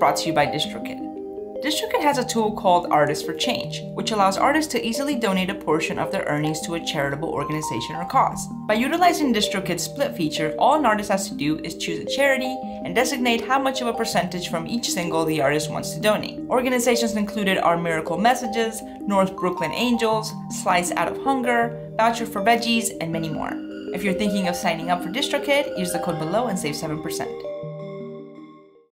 brought to you by DistroKid. DistroKid has a tool called Artists for Change, which allows artists to easily donate a portion of their earnings to a charitable organization or cause. By utilizing DistroKid's split feature, all an artist has to do is choose a charity and designate how much of a percentage from each single the artist wants to donate. Organizations included are Miracle Messages, North Brooklyn Angels, Slice Out of Hunger, Voucher for Veggies, and many more. If you're thinking of signing up for DistroKid, use the code below and save 7%.